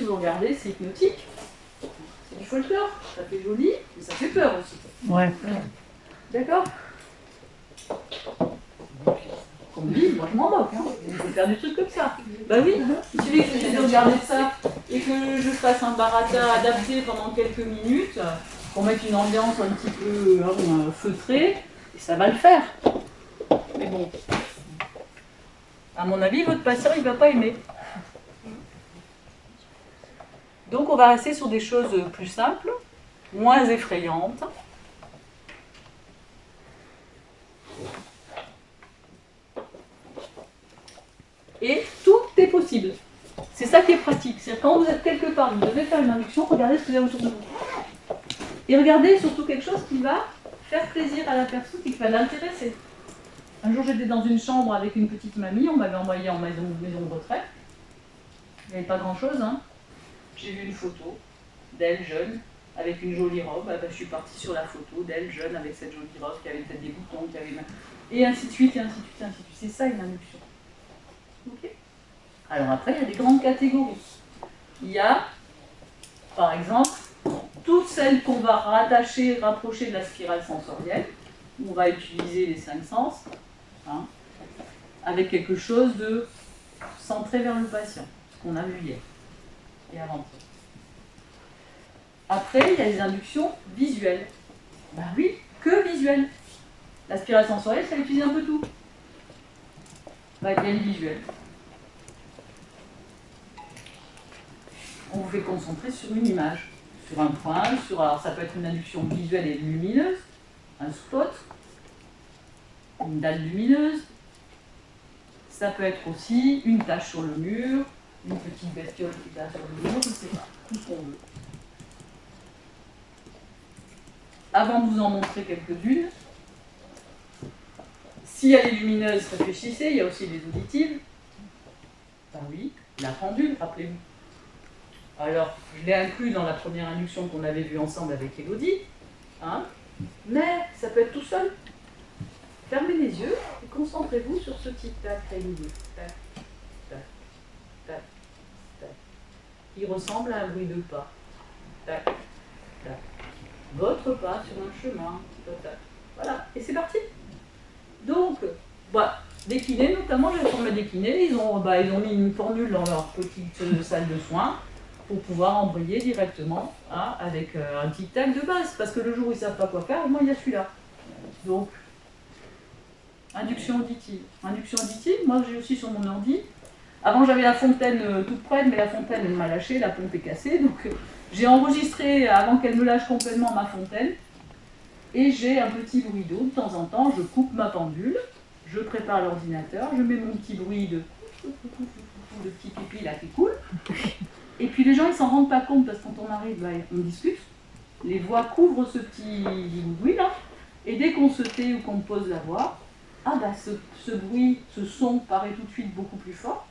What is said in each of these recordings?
vous regardez, c'est hypnotique. C'est du folklore. Ça fait joli, mais ça fait peur aussi. Ouais. D'accord? Qu'on me dise, moi je m'en moque, hein. Il faut faire des trucs comme ça. Bah oui, il suffit que j'essaie de regarder ça et que je fasse un baratin adapté pendant quelques minutes pour mettre une ambiance un petit peu feutrée, et ça va le faire. Mais bon, à mon avis, votre patient, il ne va pas aimer. Donc on va rester sur des choses plus simples, moins effrayantes. Et tout est possible. C'est ça qui est pratique. C'est quand vous êtes quelque part, vous devez faire une induction, regardez ce que vous avez autour de vous. Et regardez surtout quelque chose qui va faire plaisir à la personne et qui va l'intéresser. Un jour, j'étais dans une chambre avec une petite mamie, on m'avait envoyé en maison de retraite. Il n'y avait pas grand-chose, hein. J'ai vu une photo d'elle jeune, avec une jolie robe. Ah ben, je suis partie sur la photo d'elle jeune, avec cette jolie robe, qui avait peut-être des boutons, qui avait... Et ainsi de suite, et ainsi de suite, et ainsi de suite. C'est ça une induction. Ok. Alors après, il y a des grandes catégories. Il y a, par exemple, toutes celles qu'on va rattacher, rapprocher de la spirale sensorielle, où on va utiliser les 5 sens, hein, avec quelque chose de centré vers le patient, ce qu'on a vu hier et avant-hier. Après, il y a les inductions visuelles. Ben oui, que visuelles. La spirale sensorielle, ça utilise un peu tout. Ben, il y a une visuelle. On vous fait concentrer sur une image, sur un point, alors ça peut être une induction visuelle et lumineuse, un spot, une dalle lumineuse. Ça peut être aussi une tache sur le mur, une petite bestiole qui est là sur le mur, je ne sais pas, tout ce qu'on veut. Avant de vous en montrer quelques-unes, si elle est lumineuse, réfléchissez, il y a aussi les auditives. Ben oui, la pendule, rappelez-vous. Alors, je l'ai inclus dans la première induction qu'on avait vue ensemble avec Élodie, hein, mais ça peut être tout seul. Fermez les yeux et concentrez-vous sur ce tic-tac régulier. Tac, tac, tac, tac. Qui ressemble à un bruit de pas. Tac, tac. Votre pas sur un chemin. Tac, tac. Voilà, et c'est parti. Donc, bah, décliner, notamment, j'ai formé décliner, ils ont mis une formule dans leur petite salle de soins pour pouvoir embrayer directement, hein, avec un tic-tac de base. Parce que le jour où ils ne savent pas quoi faire, au moins il y a celui-là. Donc, induction auditive. Induction auditive, moi j'ai aussi sur mon ordi. Avant j'avais la fontaine toute près, mais la fontaine elle m'a lâché, la pompe est cassée. Donc j'ai enregistré avant qu'elle me lâche complètement ma fontaine. Et j'ai un petit bruit d'eau. De temps en temps, je coupe ma pendule, je prépare l'ordinateur, je mets mon petit bruit de petit pipi là qui coule. Et puis les gens ils s'en rendent pas compte parce que quand on arrive là, on discute. Les voix couvrent ce petit bruit là. Et dès qu'on se tait ou qu'on pose la voix, ah bah ce bruit, ce son paraît tout de suite beaucoup plus fort.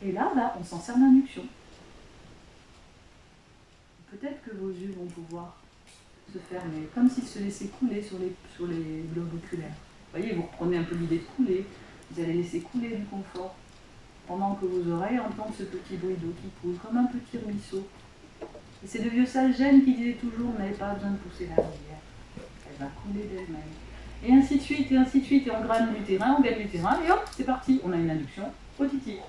Et là, on s'en sert d'induction. Peut-être que vos yeux vont pouvoir se fermer, comme s'ils se laissaient couler sur les globes oculaires. Vous voyez, vous reprenez un peu l'idée de couler, vous allez laisser couler du confort, pendant que vos oreilles entendent ce petit bruit d'eau qui coule, comme un petit ruisseau. Et c'est de vieux Salgène qui disait toujours, vous n'avez pas besoin de pousser la rivière, elle va couler d'elle-même. Et ainsi de suite, et on gagne du terrain, et hop, c'est parti, on a une induction auditive.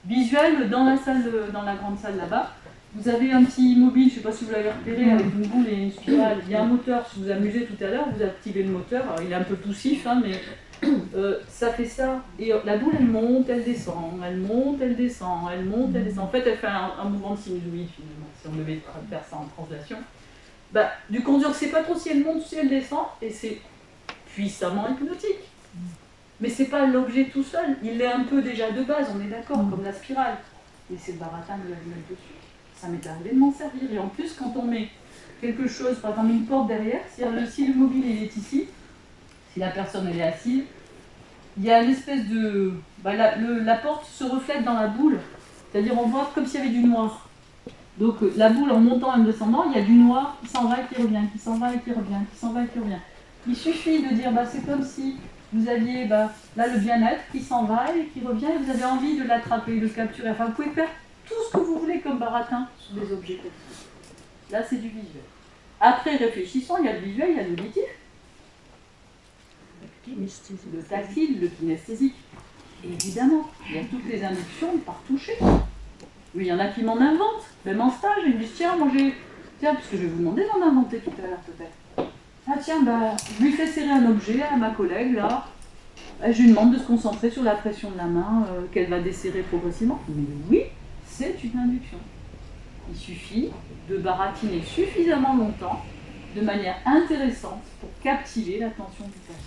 Visuel, dans la grande salle là-bas, vous avez un petit mobile, je ne sais pas si vous l'avez repéré, avec une boule et une spirale. Il y a un moteur, si vous amusez tout à l'heure, vous activez le moteur, alors il est un peu poussif, hein, mais ça fait ça. Et la boule, elle monte, elle descend, elle monte, elle descend, elle monte, elle descend. En fait, elle fait un mouvement de sinusoïde, finalement, si on devait faire ça en translation. Bah, du coup, on ne sait pas trop si elle monte ou si elle descend, et c'est puissamment hypnotique. Mais c'est pas l'objet tout seul, il est un peu déjà de base, on est d'accord, comme la spirale. Et c'est le baratin de la lunette dessus. Ça m'est arrivé de m'en servir. Et en plus, quand on met quelque chose, par exemple une porte derrière, si le mobile il est ici, si la personne elle est assise, il y a l'espèce de... la porte se reflète dans la boule, c'est-à-dire on voit comme s'il y avait du noir. Donc la boule en montant et en descendant, il y a du noir qui s'en va et qui revient, qui s'en va et qui revient, qui s'en va et qui revient. Il suffit de dire, c'est comme si vous aviez là le bien-être qui s'en va et qui revient et vous avez envie de l'attraper, de le capturer. Enfin, vous pouvez faire tout ce que vous voulez comme baratin sur des objets tactiles. Là, c'est du visuel. Après, réfléchissons, il y a le visuel, il y a l'auditif. Le tactile, le kinesthésique. Et évidemment, il y a toutes les inductions par toucher. Oui, il y en a qui m'en inventent. Même en stage, ils me disent, tiens, moi j'ai... Tiens, parce que je vais vous demander d'en inventer tout à l'heure peut-être. Ah tiens, bah, je lui fais serrer un objet à ma collègue, là. Je lui demande de se concentrer sur la pression de la main, qu'elle va desserrer progressivement. Mais oui, c'est une induction. Il suffit de baratiner suffisamment longtemps, de manière intéressante, pour captiver l'attention du patient.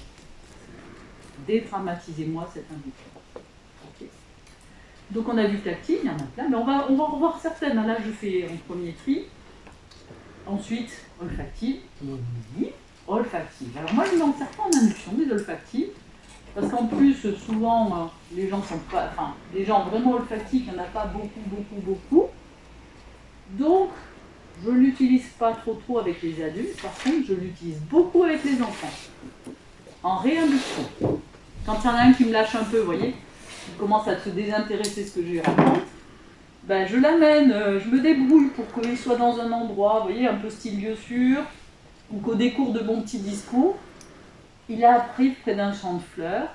Dédramatisez-moi cette induction. Okay. Donc on a vu tactile, il y en a plein, mais on va en revoir certaines. Là, je fais un premier tri. Ensuite, olfactive. Oui, olfactive. Alors moi, je n'en sers pas en induction, des olfactives. Parce qu'en plus, souvent, les gens sont pas... Enfin, les gens vraiment olfactifs, il n'y en a pas beaucoup. Donc, je ne l'utilise pas trop avec les adultes. Par contre, je l'utilise beaucoup avec les enfants. En réinduction. Quand il y en a un qui me lâche un peu, vous voyez, qui commence à se désintéresser de ce que je lui raconte, ben, je l'amène, je me débrouille pour qu'il soit dans un endroit, vous voyez, un peu style lieu sûr, ou qu'au décours de bons petits discours, il a appris près d'un champ de fleurs,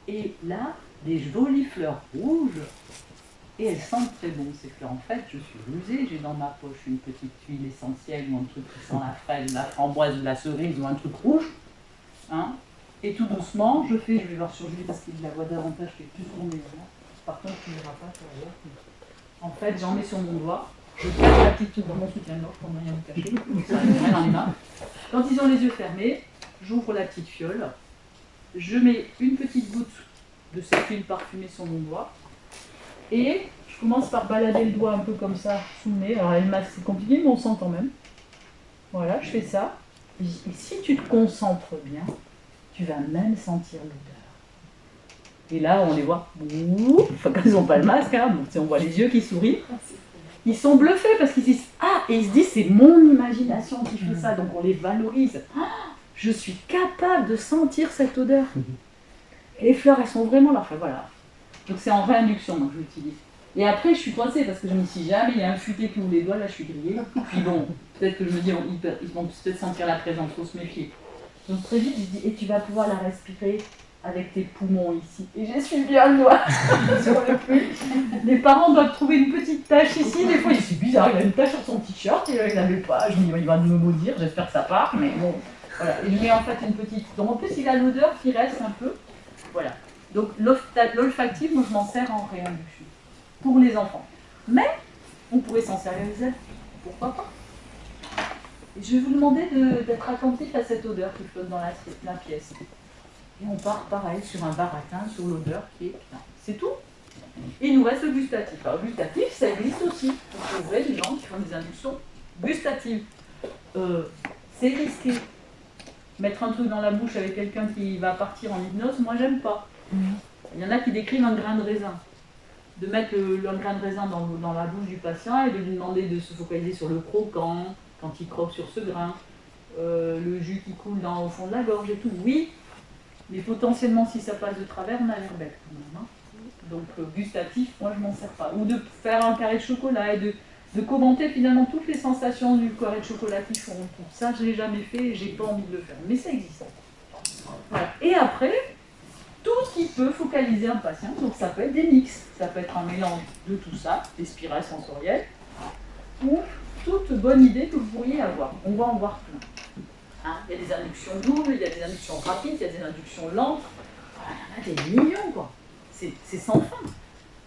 et là, des jolies fleurs rouges, et elles sentent très bon ces fleurs. En fait, je suis rusée, j'ai dans ma poche une petite huile essentielle, ou un truc qui sent la fraise, la framboise, ou la cerise, ou un truc rouge, hein. Et tout doucement, je vais voir sur lui parce qu'il la voit davantage qu'elle plus tourner. Par contre, tu ne verras pas sur la voix. En fait, j'en mets sur mon doigt, je cache la petite dans mon soutien-gorge pour ne rien me cacher, ça me met dans les mains. Quand ils ont les yeux fermés, j'ouvre la petite fiole, je mets une petite goutte de cette huile parfumée sur mon doigt, et je commence par balader le doigt un peu comme ça sous le nez. Alors, c'est compliqué, mais on sent quand même. Voilà, je fais ça. Et si tu te concentres bien, tu vas même sentir l'odeur. Et là, on les voit, enfin, quand ils n'ont pas le masque, hein, donc, on voit les yeux qui sourient. Ils sont bluffés parce qu'ils disent, ah, et ils se disent, c'est mon imagination qui fait ça, donc on les valorise. Ah, je suis capable de sentir cette odeur. Et les fleurs, elles sont vraiment là. Enfin, voilà. Donc c'est en réinduction, donc je l'utilise. Et après, je suis coincée parce que je me dis, si jamais il y a un futé qui ouvre les doigts, là, je suis grillée. Puis bon, peut-être que je me dis, ils vont peut-être sentir la présence, il faut se méfier. Donc très vite, je dis, et tu vas pouvoir la respirer avec tes poumons ici. Et j'essuie bien le doigt sur le pull. Les parents doivent trouver une petite tache ici. Des fois, c'est bizarre, il a une tache sur son t-shirt et il n'avait pas. Je me dis, il va me maudire, j'espère que ça part, mais bon. Voilà. Et je mets en fait une petite... Donc en plus, il a l'odeur qui reste un peu. Voilà. Donc l'olfactive, moi je m'en sers en réinduction. Pour les enfants. Mais, on pourrait s'en servir les adultes. Pourquoi pas? Je vais vous demander d'être attentif à cette odeur qui flotte dans la pièce. Et on part pareil sur un baratin, sur l'odeur qui est là. C'est tout. Et il nous reste le gustatif. Alors, gustatif, ça existe aussi. Vous trouvez des gens qui font des inductions gustatives. C'est risqué. Mettre un truc dans la bouche avec quelqu'un qui va partir en hypnose, moi j'aime pas. Il y en a qui décrivent un grain de raisin. De mettre un grain de raisin dans la bouche du patient et de lui demander de se focaliser sur le croquant, quand il croque sur ce grain, le jus qui coule au fond de la gorge et tout. Oui, mais potentiellement, si ça passe de travers, on a l'air bête quand même. Hein. Donc, gustatif, moi, je m'en sers pas. Ou de faire un carré de chocolat et de commenter finalement toutes les sensations du carré de chocolat qu'ils font. Ça, je ne l'ai jamais fait et je n'ai pas envie de le faire. Mais ça existe. Voilà. Et après, tout ce qui peut focaliser un patient, donc ça peut être des mix. Ça peut être un mélange de tout ça, des spirales sensorielles, ou toute bonne idée que vous pourriez avoir. On va en voir plein. Hein, il y a des inductions doubles, il y a des inductions rapides, il y a des inductions lentes. Voilà, il y en a des millions, quoi. C'est sans fin.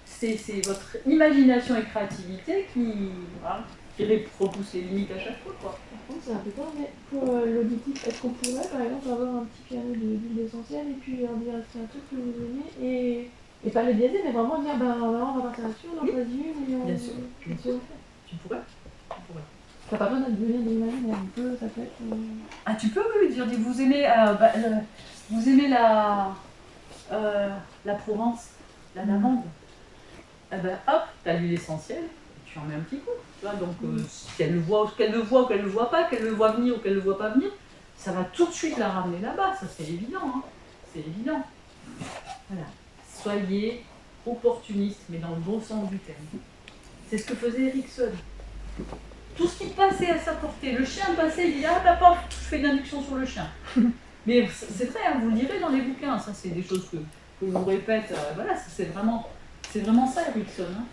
C'est votre imagination et créativité qui repousse les limites à chaque fois, quoi. Par contre, c'est un peu tard, mais pour l'auditif, est-ce qu'on pourrait, par exemple, avoir un petit carré d'huile essentielle et puis leur dire c'est un truc que vous aimez et pas le biaiser, mais vraiment dire, ben, on va partir là-dessus, on en choisit une et on... Bien sûr. Tu pourrais. Ça n'a pas besoin de donner des images, mais un peu, ça peut être... Ah, tu peux lui dire, vous aimez la Provence, la lavande. Eh ben hop, t'as l'huile essentielle, tu en mets un petit coup. Tu vois, donc qu'elle le voit ou qu'elle le voit pas, qu'elle le voit venir ou qu'elle le voit pas venir, ça va tout de suite la ramener là-bas, ça c'est évident. Hein. C'est évident. Voilà. Soyez opportuniste, mais dans le bon sens du terme. C'est ce que faisait Erikson. Tout ce qui passait à sa portée, le chien passait, il dit ah bah paf, je fais une induction sur le chien. Mais c'est vrai, hein, vous le lirez dans les bouquins, ça c'est des choses que je vous répète, voilà, c'est vraiment ça Erikson. Hein.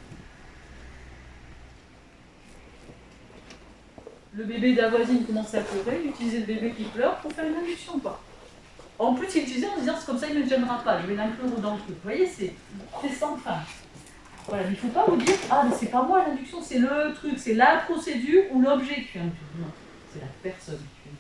Le bébé de la voisine commençait à pleurer, il utilisait le bébé qui pleure pour faire une induction, quoi. En plus, il utilisait en se disant c'est comme ça, il ne me gênera pas, je vais l'inclure dans le truc. Vous voyez, c'est sans fin. Voilà, il ne faut pas vous dire ah mais c'est pas moi l'induction, c'est le truc, c'est la procédure ou l'objet qui fait induction. Non, c'est la personne qui fait induction.